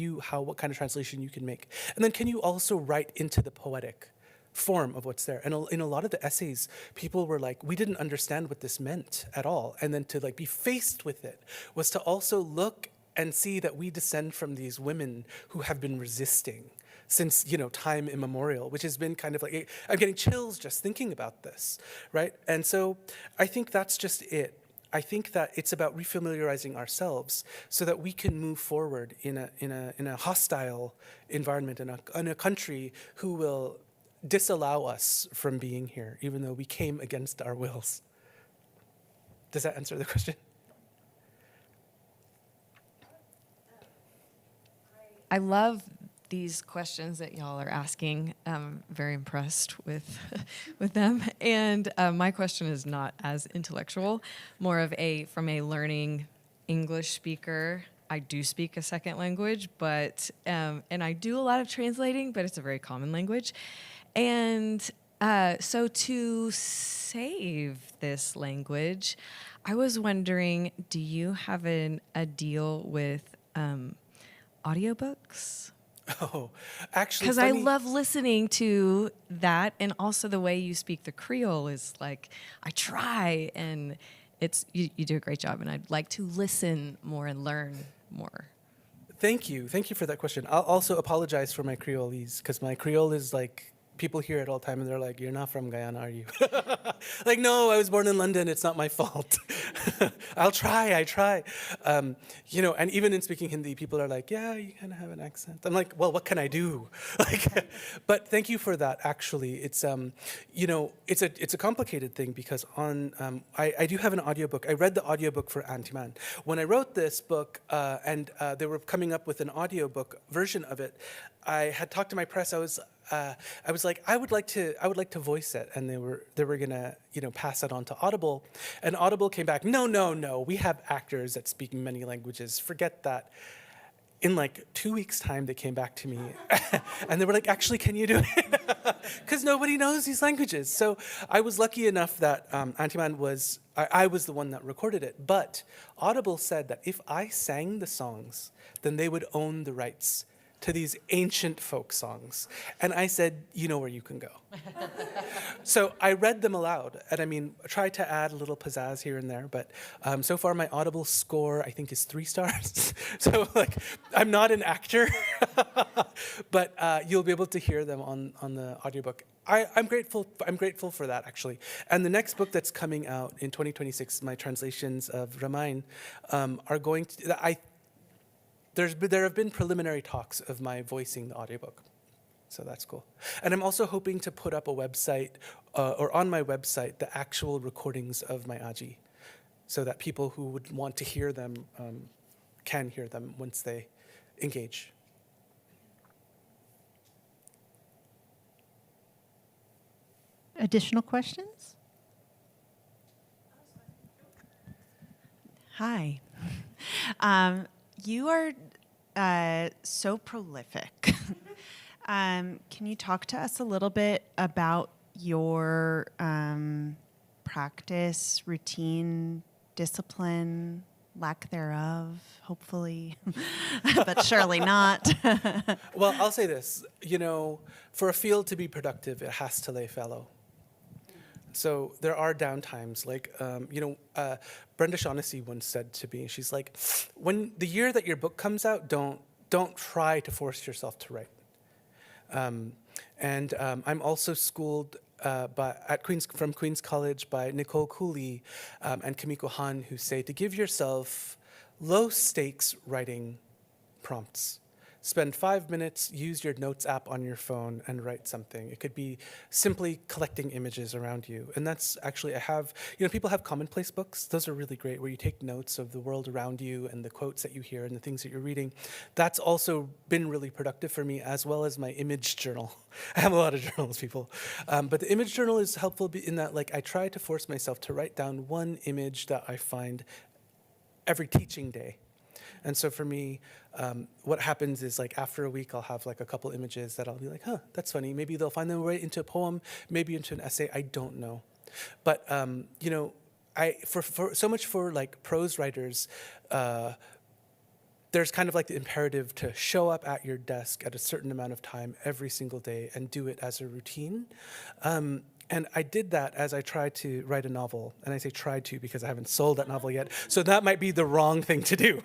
kind of translation you can make? And then can you also write into the poetic form of what's there? And in a lot of the essays, people were like, we didn't understand what this meant at all. And then to like be faced with it was to also look and see that we descend from these women who have been resisting since, time immemorial, which has been kind of like, I'm getting chills just thinking about this, right? And so I think that's just it. I think that it's about refamiliarizing ourselves so that we can move forward in a hostile environment, in a country who will disallow us from being here, even though we came against our wills. Does that answer the question? I love these questions that y'all are asking. I'm very impressed with them. And my question is not as intellectual, more of from a learning English speaker. I do speak a second language, but and I do a lot of translating, but it's a very common language. And so to save this language, I was wondering, do you have a deal with audiobooks? Oh, actually, Because I funny- love listening to that, and also the way you speak the Creole is like, I try, and you do a great job, and I'd like to listen more and learn more. Thank you for that question. I'll also apologize for my Creolese, because my Creole is like, people hear it all the time and they're like, "You're not from Guyana, are you?" Like, no, I was born in London. It's not my fault. I try. And even in speaking Hindi, people are like, "Yeah, you kind of have an accent." I'm like, "Well, what can I do?" Like, but thank you for that. Actually, it's it's a complicated thing, because I do have an audiobook. I read the audiobook for Antiman. When I wrote this book, and they were coming up with an audiobook version of it, I had talked to my press. I was like, I would like to voice it, and they were gonna pass it on to Audible, and Audible came back, no, we have actors that speak many languages. Forget that. In like 2 weeks' time, they came back to me, and they were like, actually, can you do it? Because nobody knows these languages. So I was lucky enough that Antiman was. I was the one that recorded it, but Audible said that if I sang the songs, then they would own the rights to these ancient folk songs. And I said, you know where you can go. So I read them aloud, and I tried to add a little pizzazz here and there, but so far my Audible score, I think, is 3 stars. So like, I'm not an actor, but you'll be able to hear them on the audiobook. I'm grateful for that, actually. And the next book that's coming out in 2026, my translations of Ramayana, are going to, there have been preliminary talks of my voicing the audiobook. So that's cool. And I'm also hoping to put up a website, or on my website, the actual recordings of my aji, so that people who would want to hear them can hear them once they engage. Additional questions? Hi. You are so prolific. Can you talk to us a little bit about your practice, routine, discipline, lack thereof, hopefully, but surely not? Well, I'll say this. For a field to be productive, it has to lay fallow. So there are downtimes, like, Brenda Shaughnessy once said to me, she's like, when the year that your book comes out, don't try to force yourself to write. I'm also schooled from Queen's College by Nicole Cooley and Kimiko Han, who say to give yourself low-stakes writing prompts. Spend 5 minutes, use your notes app on your phone, and write something. It could be simply collecting images around you. And that's actually, people have commonplace books. Those are really great, where you take notes of the world around you and the quotes that you hear and the things that you're reading. That's also been really productive for me, as well as my image journal. I have a lot of journals, people. But the image journal is helpful in that, like, I try to force myself to write down one image that I find every teaching day. And so for me, what happens is, like, after a week, I'll have like a couple images that I'll be like, that's funny. Maybe they'll find their way into a poem, maybe into an essay. I don't know. But, for so much for like prose writers, there's kind of like the imperative to show up at your desk at a certain amount of time every single day and do it as a routine. And I did that as I tried to write a novel. And I say tried to because I haven't sold that novel yet. So that might be the wrong thing to do.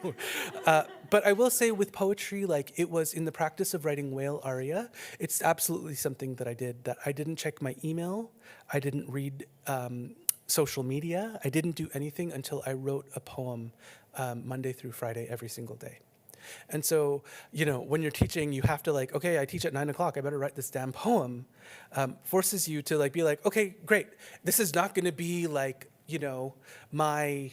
But I will say with poetry, like, it was in the practice of writing Whale Aria, it's absolutely something that I did, that I didn't check my email. I didn't read social media. I didn't do anything until I wrote a poem Monday through Friday every single day. And so, when you're teaching, you have to, like, okay, I teach at 9 o'clock, I better write this damn poem, forces you to, like, be like, okay, great. This is not going to be like, my,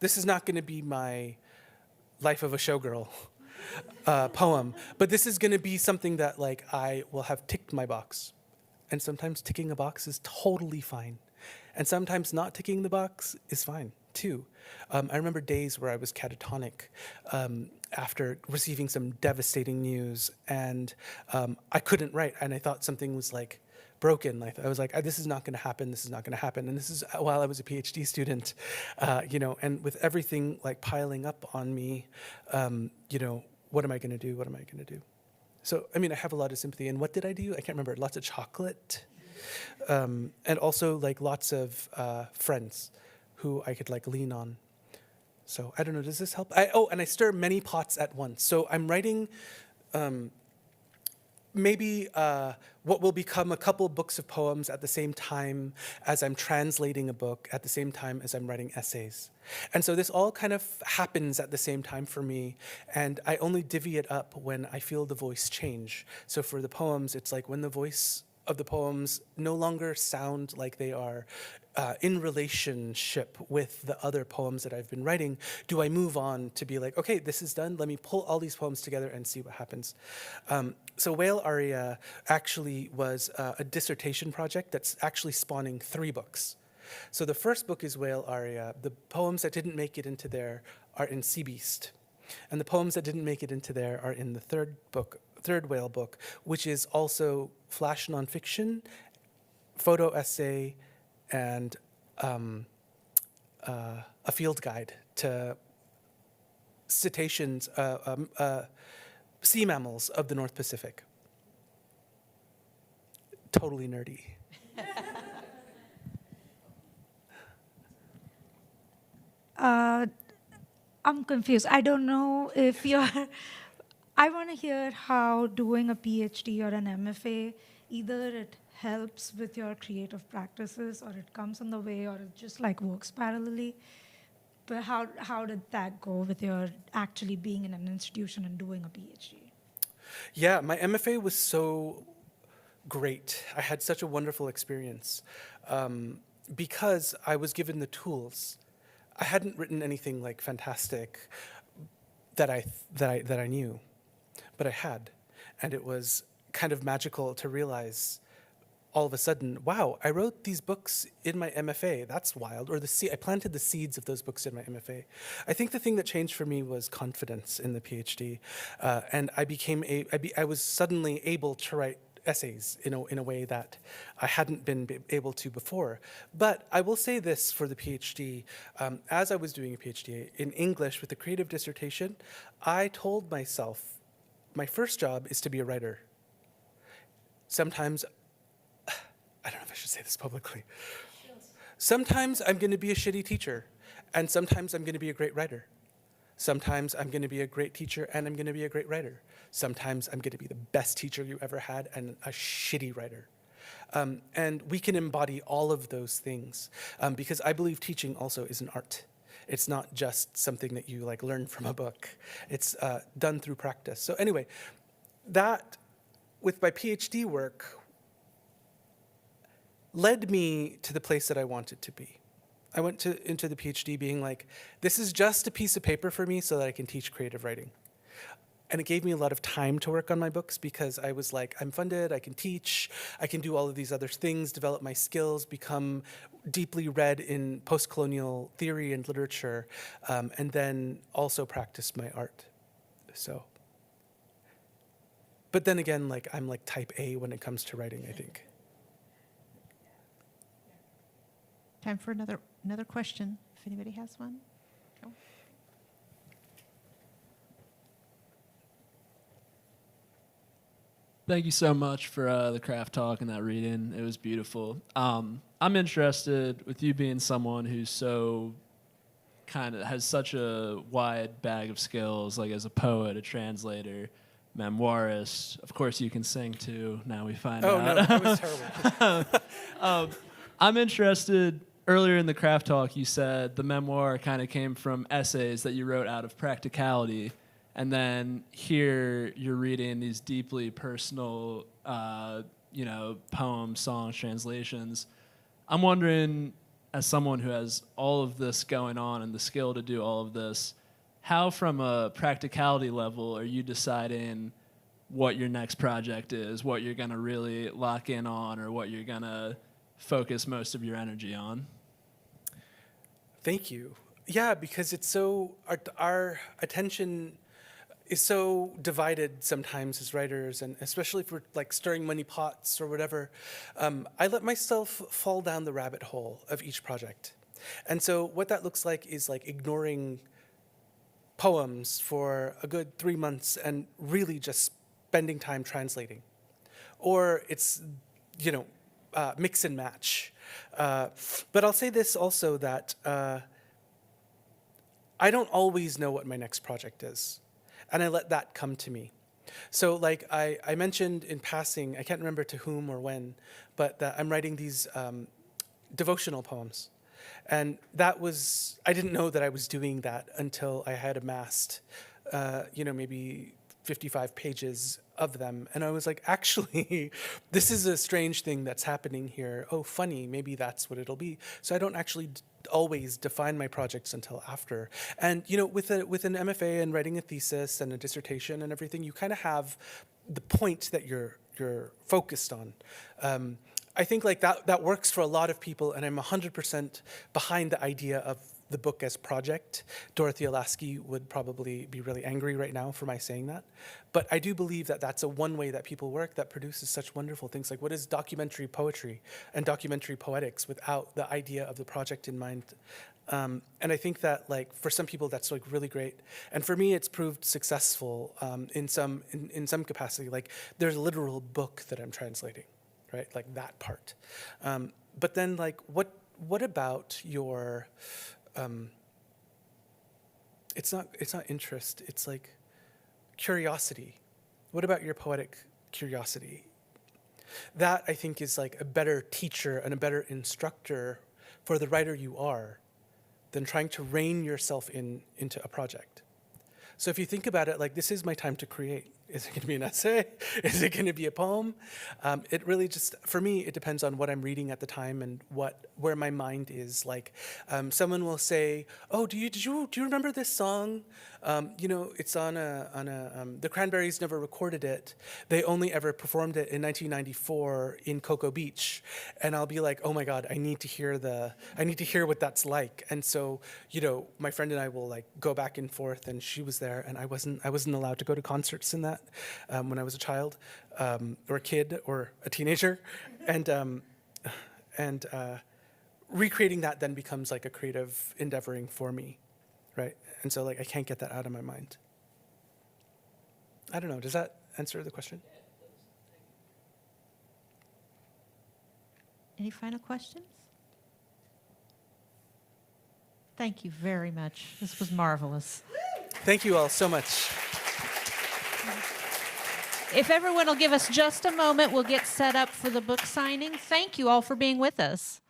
this is not going to be my Life of a Showgirl poem, but this is going to be something that, like, I will have ticked my box. And sometimes ticking a box is totally fine. And sometimes not ticking the box is fine, too. I remember days where I was catatonic after receiving some devastating news, and I couldn't write, and I thought something was, like, broken. Like I was like, this is not going to happen. This is not going to happen. And this is while I was a PhD student, and with everything like piling up on me, what am I going to do? What am I going to do? So, I mean, I have a lot of sympathy. And what did I do? I can't remember. Lots of chocolate. And also like lots of friends who I could like lean on. So I don't know, does this help? And I stir many pots at once. So I'm writing maybe what will become a couple books of poems at the same time as I'm translating a book, at the same time as I'm writing essays. And so this all kind of happens at the same time for me, and I only divvy it up when I feel the voice change. So for the poems, it's like when the voice of the poems no longer sound like they are in relationship with the other poems that I've been writing, do I move on to be like, okay, this is done, let me pull all these poems together and see what happens. So Whale Aria actually was a dissertation project that's actually spawning 3 books. So the first book is Whale Aria. The poems that didn't make it into there are in Sea Beast. And the poems that didn't make it into there are in the third Whale book, which is also flash nonfiction, photo essay, and a field guide to cetaceans, sea mammals of the North Pacific. Totally nerdy. I'm confused. I don't know if you're. I want to hear how doing a PhD or an MFA, either it helps with your creative practices or it comes in the way or it just like works parallelly. But how did that go with your actually being in an institution and doing a PhD? Yeah, my MFA was so great. I had such a wonderful experience because I was given the tools. I hadn't written anything like fantastic that I knew, but I had, and it was kind of magical to realize all of a sudden, wow, I wrote these books in my MFA. That's wild. Or I planted the seeds of those books in my MFA. I think the thing that changed for me was confidence in the PhD, and I was suddenly able to write essays in a way that I hadn't been able to before. But I will say this for the PhD, as I was doing a PhD in English with a creative dissertation, I told myself, my first job is to be a writer. Sometimes, I don't know if I should say this publicly. Sometimes I'm going to be a shitty teacher, and sometimes I'm going to be a great writer. Sometimes I'm going to be a great teacher and I'm going to be a great writer. Sometimes I'm going to be the best teacher you ever had and a shitty writer. And we can embody all of those things because I believe teaching also is an art. It's not just something that you like learn from a book. It's done through practice. So anyway, that with my PhD work led me to the place that I wanted to be. I went into the PhD being like, this is just a piece of paper for me so that I can teach creative writing. And it gave me a lot of time to work on my books because I was like, I'm funded, I can teach, I can do all of these other things, develop my skills, become deeply read in post-colonial theory and literature, and then also practice my art. So, but then again, like I'm like type A when it comes to writing, I think. Time for another question, if anybody has one. Go. Thank you so much for the craft talk and that reading. It was beautiful. I'm interested with you being someone who's so kind of has such a wide bag of skills, like as a poet, a translator, memoirist. Of course, you can sing too. Now we find out. Oh no, that was terrible. I'm interested. Earlier in the craft talk, you said the memoir kind of came from essays that you wrote out of practicality. And then here you're reading these deeply personal, poems, songs, translations. I'm wondering, as someone who has all of this going on and the skill to do all of this, how from a practicality level are you deciding what your next project is, what you're going to really lock in on, or what you're going to focus most of your energy on? Thank you. Yeah, because it's so, our attention, is so divided sometimes as writers, and especially if we're like stirring money pots or whatever, I let myself fall down the rabbit hole of each project. And so what that looks like is like ignoring poems for a good 3 months and really just spending time translating. Or it's, mix and match. But I'll say this also, that I don't always know what my next project is. And I let that come to me. So like I mentioned in passing, I can't remember to whom or when, but that I'm writing these devotional poems. And I didn't know that I was doing that until I had amassed, maybe 55 pages of them. And I was like, actually, this is a strange thing that's happening here. Oh, funny, maybe that's what it'll be. So I don't actually always define my projects until after. And, with an MFA and writing a thesis and a dissertation and everything, you kind of have the point that you're focused on. I think like that works for a lot of people, and I'm 100% behind the idea of the book as project. Dorothea Lasky would probably be really angry right now for my saying that. But I do believe that that's one way that people work that produces such wonderful things. Like, what is documentary poetry and documentary poetics without the idea of the project in mind? And I think that, like, for some people that's like really great. And for me, it's proved successful in some capacity. Like, there's a literal book that I'm translating, right? Like that part. But then, like, what about your it's not interest, it's like curiosity. What about your poetic curiosity? That, I think, is like a better teacher and a better instructor for the writer you are than trying to rein yourself into a project. So if you think about it, like, this is my time to create. Is it going to be an essay? Is it going to be a poem? It really just, for me, it depends on what I'm reading at the time and where my mind is. Like, someone will say, "Oh, do you remember this song? It's on the Cranberries never recorded it. They only ever performed it in 1994 in Cocoa Beach." And I'll be like, "Oh my God, I need to hear what that's like." And so, my friend and I will like go back and forth, and she was there, and I wasn't allowed to go to concerts in that. When I was a child, or a kid, or a teenager, and recreating that then becomes like a creative endeavoring for me, right? And so like I can't get that out of my mind. I don't know. Does that answer the question? Any final questions? Thank you very much. This was marvelous. Thank you all so much. If everyone will give us just a moment, we'll get set up for the book signing. Thank you all for being with us.